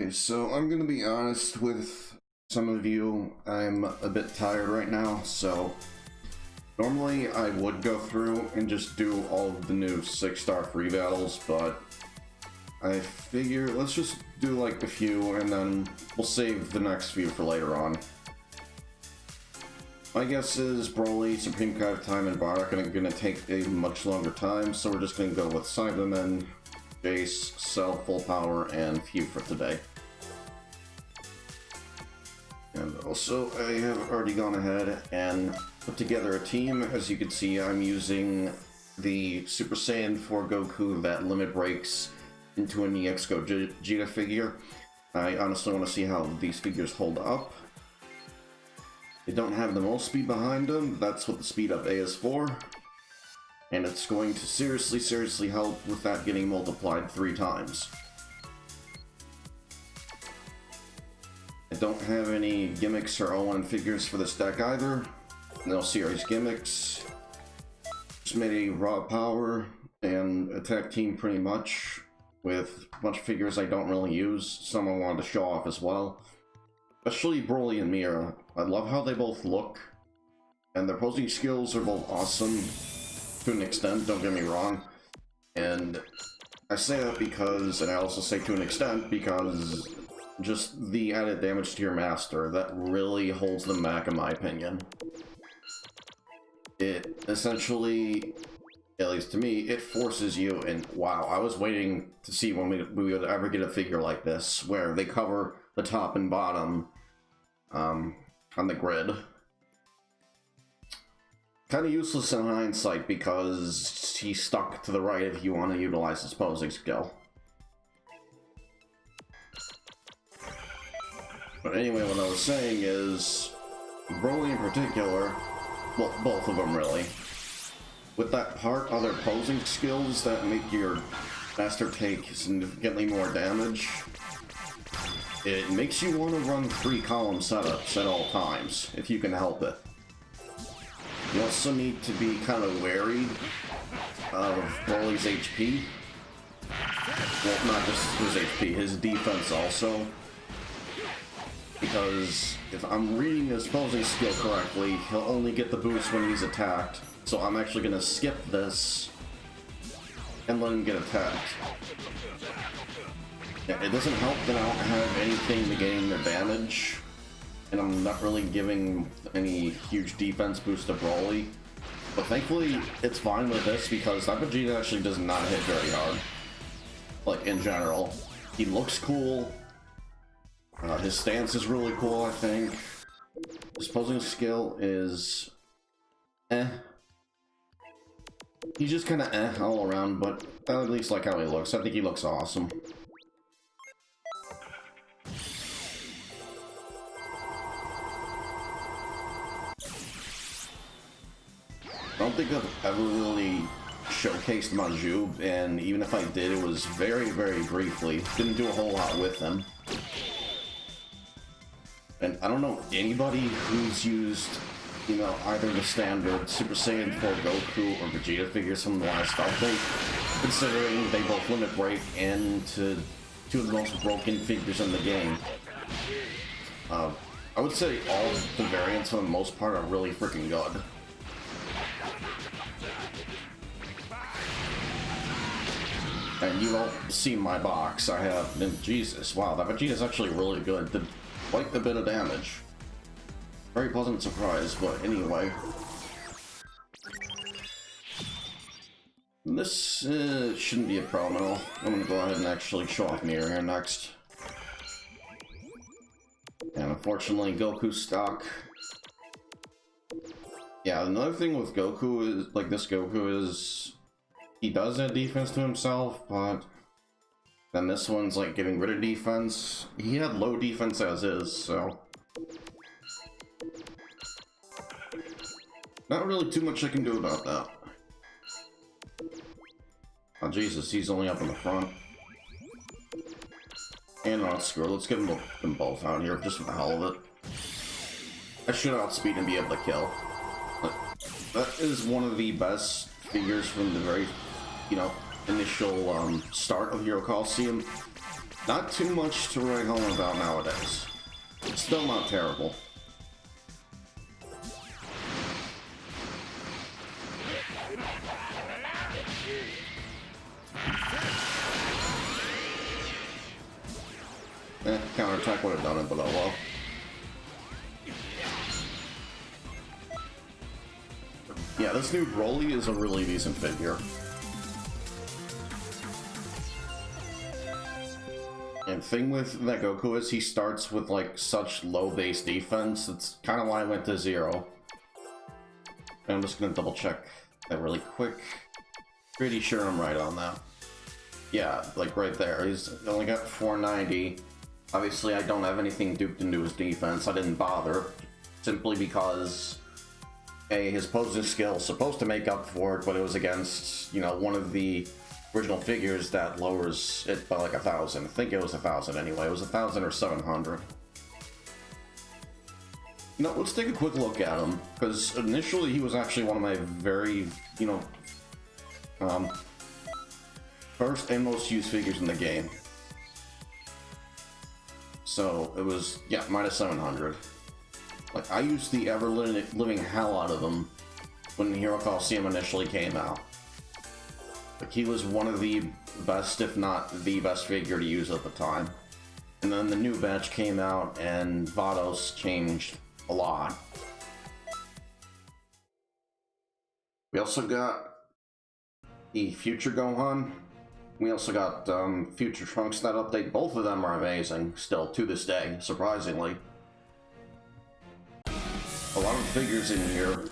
Okay, so I'm gonna be honest with some of you. I'm a bit tired right now, so normally I would go through and just do all of the new 6-star free battles, but I figure let's just do like a few and then we'll save the next few for later on. My guess is Broly, Supreme Kai of Time, and Bardock are gonna take a much longer time, so we're just gonna go with Cybermen, Jace, Cell, Full Power, and Few for today. And also, I have already gone ahead and put together a team. As you can see, I'm using the Super Saiyan 4 Goku that limit breaks into an EX Gogeta figure. I honestly want to see how these figures hold up. They don't have the most speed behind them. That's what the speed up A is for. And it's going to seriously help with that getting multiplied 3 times. I don't have any gimmicks or O1 figures for this deck either. No series gimmicks. Just made a raw power and attack team pretty much with a bunch of figures I don't really use. Some I wanted to show off as well. Especially Broly and Mira. I love how they both look. And their posing skills are both awesome to an extent, don't get me wrong. And I say that because, and I also say to an extent, because just the added damage to your master, that really holds them back in my opinion. It essentially, at least to me, it forces you, and wow, I was waiting to see when we would ever get a figure like this, where they cover the top and bottom on the grid. Kind of useless in hindsight because he's stuck to the right if you want to utilize his posing skill. But anyway, what I was saying is, Broly in particular, well, both of them really, with that part of their posing skills that make your master take significantly more damage, it makes you want to run 3 column setups at all times, if you can help it. You also need to be kind of wary of Broly's HP. Well, not just his HP, his defense also. Because if I'm reading his posing skill correctly, he'll only get the boost when he's attacked. So I'm actually going to skip this and let him get attacked. Yeah, it doesn't help that I don't have anything to gain advantage, and I'm not really giving any huge defense boost to Broly. But thankfully, it's fine with this because that Vegeta actually does not hit very hard. Like, in general. He looks cool. His stance is really cool, I think. His posing skill is He's just kind of all around, but I at least like how he looks. I think he looks awesome. I don't think I've ever really showcased Majub, and even if I did, it was very briefly. Didn't do a whole lot with him. And I don't know anybody who's used, you know, either the standard Super Saiyan 4 Goku or Vegeta figures from the last update, considering they both limit break into 2 of the most broken figures in the game. I would say all of the variants for the most part are really freaking good. And you don't see my box. I have, and Jesus, wow, that Vegeta's actually really good. Did quite a bit of damage. Very pleasant surprise, but anyway. This shouldn't be a problem at all. I'm gonna go ahead and actually show off Mirror here next. And unfortunately, Goku stock. Yeah, another thing with Goku is, like this Goku is, he does add defense to himself, but then this one's like getting rid of defense. He had low defense as is, so not really too much I can do about that. Oh Jesus, he's only up in the front. And not screw, let's get them both out here just for the hell of it. I should outspeed and be able to kill. But that is one of the best figures from the very, you know, initial start of Hero Colosseum. Not too much to write home about nowadays. Still not terrible. Counterattack would have done it, but oh well. Yeah, this new Broly is a really decent figure. And thing with that Goku is he starts with like such low base defense. That's kind of why I went to 0. And I'm just gonna double check that really quick. Pretty sure I'm right on that. Yeah, like right there. He's only got 490. Obviously, I don't have anything duped into his defense. I didn't bother, simply because his opposing skill is supposed to make up for it, but it was against, you know, one of the original figures that lowers it by like 1,000. I think it was 1,000 anyway. It was 1,000 or 700. You know, let's take a quick look at him, because initially he was actually one of my very, you know, first and most used figures in the game. So it was, yeah, minus 700. Like, I used the ever-living hell out of him when Hero Colosseum initially came out. Like, he was one of the best, if not the best figure to use at the time. And then the new batch came out, and Vados changed a lot. We also got the Future Gohan. We also got Future Trunks that update. Both of them are amazing, still, to this day, surprisingly. A lot of figures in here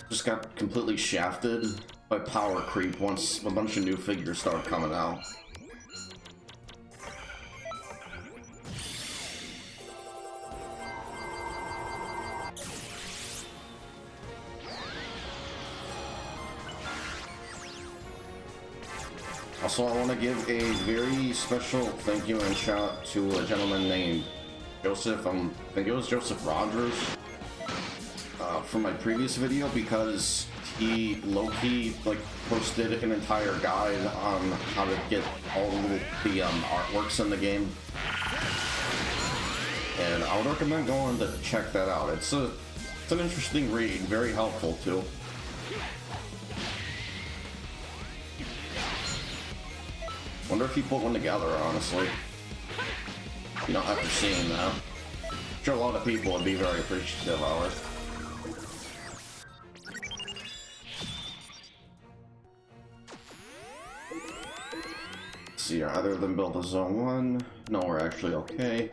just got completely shafted by power creep once a bunch of new figures started coming out. Also, I want to give a very special thank you and shout out to a gentleman named Joseph, I think it was Joseph Rogers, from my previous video, because he low-key like posted an entire guide on how to get all the artworks in the game, and I would recommend going to check that out. It's an interesting read, very helpful too. Wonder if he put one together, honestly. You know, after seeing that. I'm sure a lot of people would be very appreciative of it. Let's see, are either of them built a Zone 1? No, we're actually okay.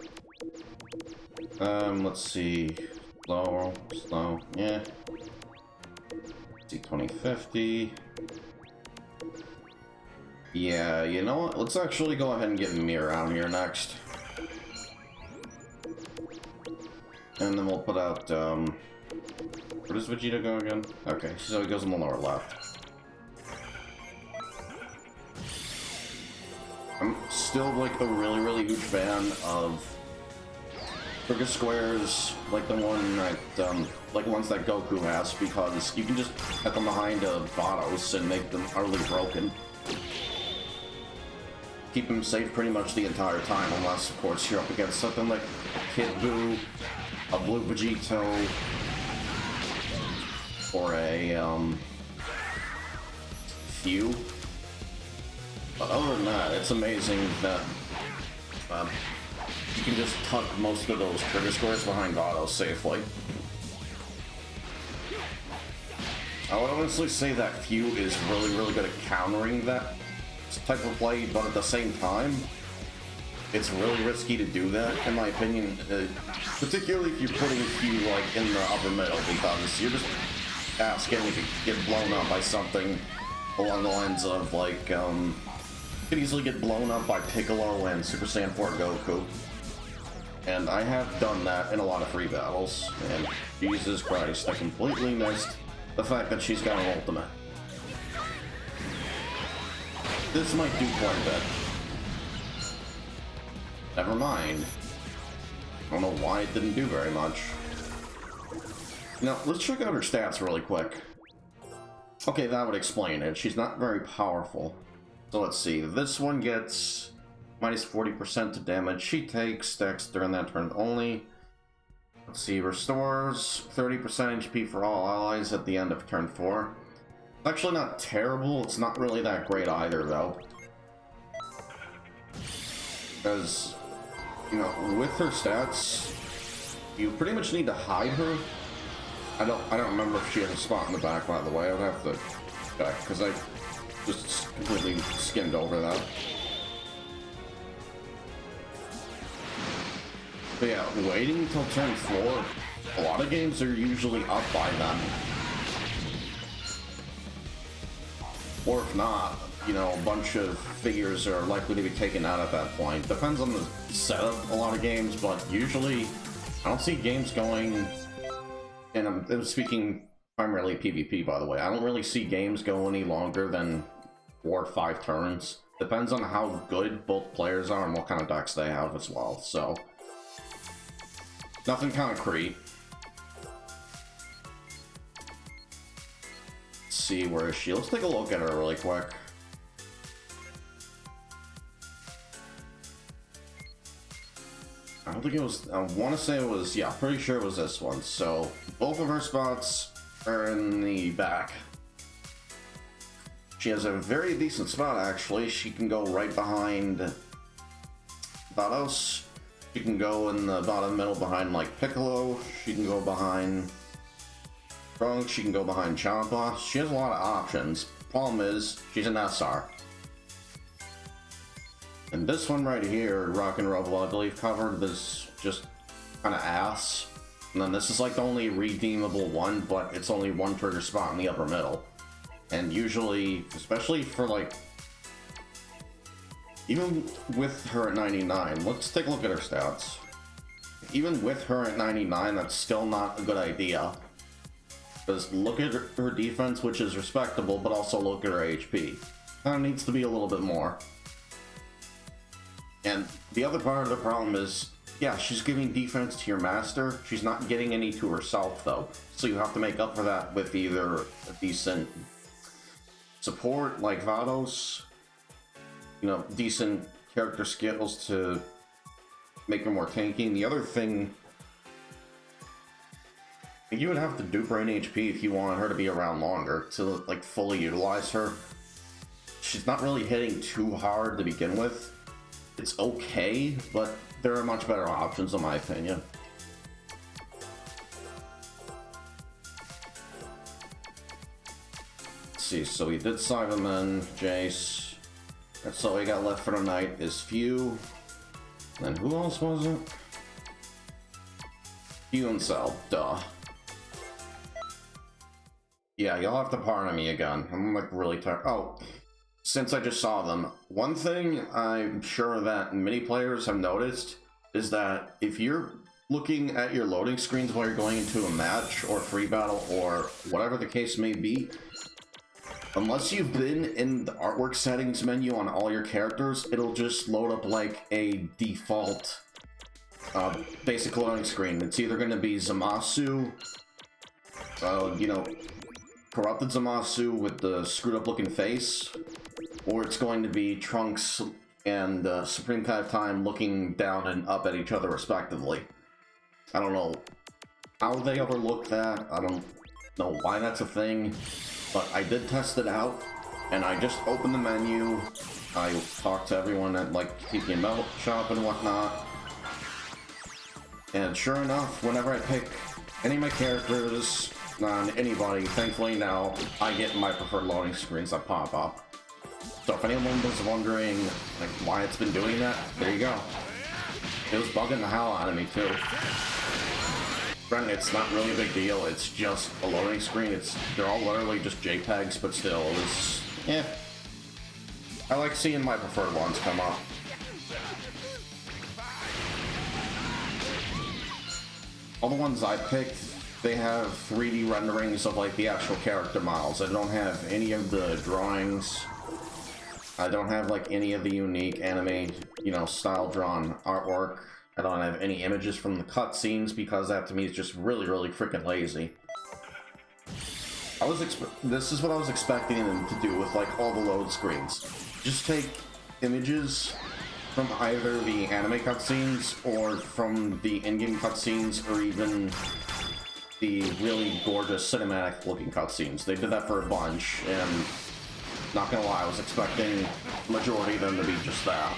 Let's see. Slow, yeah. Let's see, 2050. Yeah, you know what? Let's actually go ahead and get Mir out here next. And then we'll put out, where does Vegeta go again? Okay, so he goes in the lower left. I'm still, like, a really huge fan of Burger Squares, like the one that, like ones that Goku has, because you can just put them behind a Vados and make them utterly broken. Keep him safe pretty much the entire time, unless, of course, you're up against something like Kid Buu, a Blue Vegito, or a, Few. But other than that, it's amazing that, you can just tuck most of those trigger squares behind Vados safely. I would honestly say that Few is really good at countering that type of play, but at the same time, it's really risky to do that, in my opinion, particularly if you're putting Few, like, in the upper middle, because you're just asking to get blown up by something along the lines of, like, could easily get blown up by Piccolo and Super Saiyan 4 Goku. And I have done that in a lot of free battles, and Jesus Christ, I completely missed the fact that she's got an ultimate. This might do quite a bit. Never mind. I don't know why it didn't do very much. Now, let's check out her stats really quick. Okay, that would explain it. She's not very powerful. So let's see. This one gets minus 40% to damage she takes, stacks during that turn only. Let's see, restores 30% HP for all allies at the end of turn 4. It's actually not terrible, it's not really that great either, though. Because, you know, with her stats, you pretty much need to hide her. I don't remember if she has a spot in the back, by the way. I would have to check, because I just completely skimmed over that. But yeah, waiting until turn 4, a lot of games are usually up by then. Or if not, you know, a bunch of figures are likely to be taken out at that point. Depends on the setup, a lot of games, but usually I don't see games going, and I'm speaking primarily PvP, by the way. I don't really see games go any longer than 4 or 5 turns. Depends on how good both players are and what kind of decks they have as well, so nothing concrete. Let's see, where is she? Let's take a look at her really quick. I don't think it was, I want to say it was, yeah, pretty sure it was this one. So both of her spots are in the back. She has a very decent spot, actually. She can go right behind Vados. She can go in the bottom middle behind, like, Piccolo. She can go behind Trunks. She can go behind Champa. She has a lot of options. Problem is, she's an SR. And this one right here, Rock and Roll, I believe, covered is just kind of ass. And then this is like the only redeemable one, but it's only one trigger spot in the upper middle. And usually, especially for like, even with her at 99, let's take a look at her stats. Even with her at 99, that's still not a good idea. Because look at her defense, which is respectable, but also look at her HP. Kind of needs to be a little bit more. And the other part of the problem is, yeah, she's giving defense to your master. She's not getting any to herself, though. So you have to make up for that with either a decent support, like Vados, you know, decent character skills to make her more tanky. And the other thing, you would have to dupe her in HP if you want her to be around longer to, like, fully utilize her. She's not really hitting too hard to begin with. It's okay, but there are much better options in my opinion. Let's see, so we did Cyberman, Jace. That's all we got left for tonight is Few. And who else was it? Few and Cell, duh. Yeah, you'll have to pardon me again. I'm like really tired. Oh. Since I just saw them, one thing I'm sure that many players have noticed is that if you're looking at your loading screens while you're going into a match or free battle or whatever the case may be, unless you've been in the artwork settings menu on all your characters, it'll just load up like a default basic loading screen. It's either going to be Zamasu, you know, corrupted Zamasu with the screwed up looking face, or it's going to be Trunks and Supreme Kai of Time looking down and up at each other respectively. I don't know how they overlooked that. I don't know why that's a thing, but I did test it out, and I just opened the menu. I talked to everyone at like TP and Melt Shop and whatnot, and sure enough, whenever I pick any of my characters on anybody, thankfully now I get my preferred loading screens that pop up. So if anyone was wondering like why it's been doing that, there you go. It was bugging the hell out of me too. Granted, it's not really a big deal, it's just a loading screen. They're all literally just JPEGs, but still, it was, yeah. I like seeing my preferred ones come up. All the ones I picked, they have 3D renderings of like the actual character models. I don't have any of the drawings. I don't have like any of the unique anime, you know, style drawn artwork. I don't have any images from the cutscenes because that to me is just really, really freaking lazy. This is what I was expecting them to do with like all the load screens. Just take images from either the anime cutscenes or from the in-game cutscenes or even the really gorgeous cinematic looking cutscenes. They did that for a bunch, and not gonna lie, I was expecting the majority of them to be just that.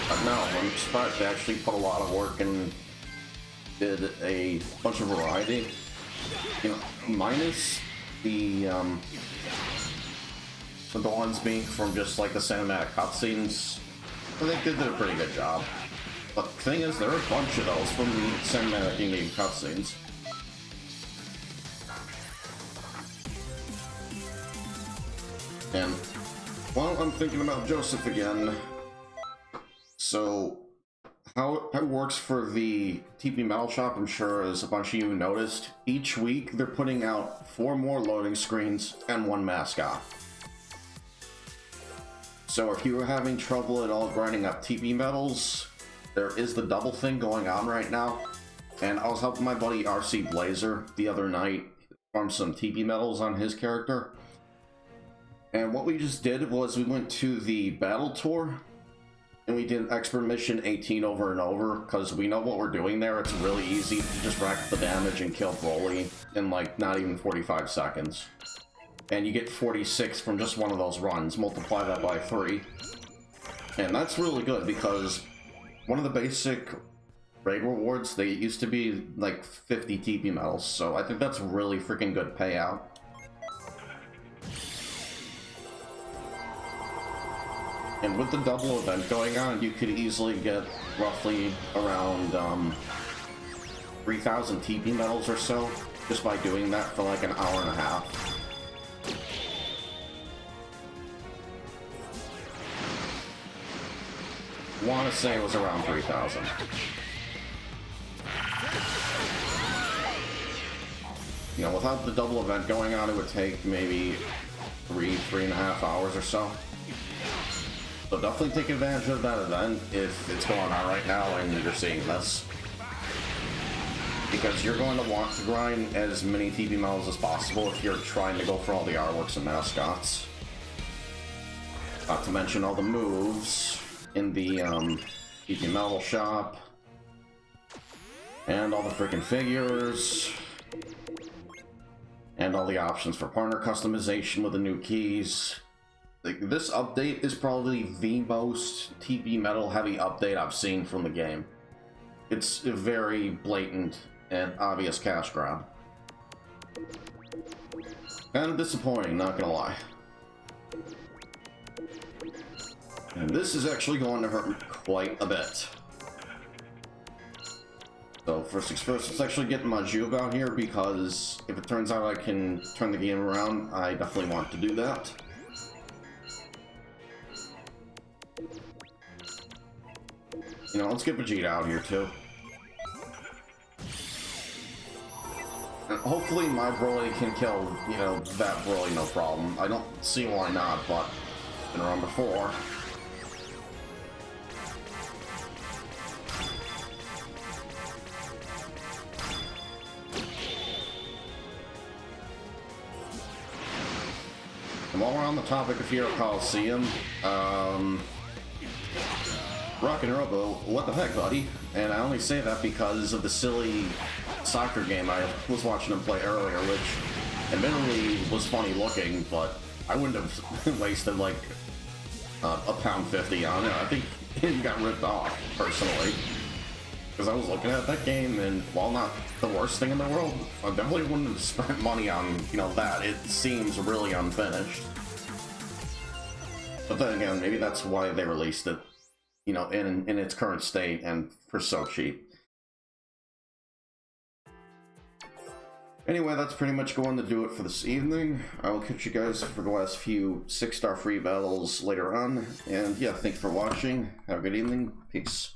But no, I'm surprised they actually put a lot of work and did a bunch of variety. You know, minus the ones being from just like the cinematic cutscenes. I think they did a pretty good job. But the thing is, there are a bunch of those from the cinematic in-game cutscenes. And, well, I'm thinking about Joseph again. So, how it works for the TP Metal Shop, I'm sure as a bunch of you noticed, each week they're putting out 4 more loading screens and 1 mascot. So if you were having trouble at all grinding up TP medals, there is the double thing going on right now. And I was helping my buddy RC Blazer the other night farm some TP medals on his character. And what we just did was we went to the battle tour and we did expert mission 18 over and over because we know what we're doing there. It's really easy to just rack up the damage and kill Broly in like not even 45 seconds. And you get 46 from just one of those runs. Multiply that by 3. And that's really good because one of the basic raid rewards, they used to be like 50 TP medals. So I think that's really freaking good payout. And with the double event going on, you could easily get roughly around 3,000 TP medals or so just by doing that for like an hour and a half. I want to say it was around 3,000. You know, without the double event going on, it would take maybe 3.5 hours or so. So definitely take advantage of that event if it's going on right now and you're seeing this. Because you're going to want to grind as many TP medals as possible if you're trying to go for all the artworks and mascots. Not to mention all the moves in the TP Metal Shop, and all the freaking figures, and all the options for partner customization with the new keys. Like, this update is probably the most TP Metal heavy update I've seen from the game. It's a very blatant and obvious cash grab. Kind of disappointing, not gonna lie. And this is actually going to hurt me quite a bit. So first things first, let's actually get my Juve out here because if it turns out I can turn the game around, I definitely want to do that. You know, let's get Vegeta out here too. And hopefully my Broly can kill, you know, that Broly no problem. I don't see why not, but it's been around before. And while we're on the topic of Hero Colosseum, Rock and Robo, what the heck, buddy? And I only say that because of the silly soccer game I was watching him play earlier, which admittedly was funny looking, but I wouldn't have wasted like £1.50 on it. I think it got ripped off, personally. Because I was looking at that game, and while not the worst thing in the world, I definitely wouldn't have spent money on, you know, that. It seems really unfinished. But then again, maybe that's why they released it, you know, in its current state and for so cheap. Anyway, that's pretty much going to do it for this evening. I will catch you guys for the last few 6-star free battles later on. And yeah, thanks for watching. Have a good evening. Peace.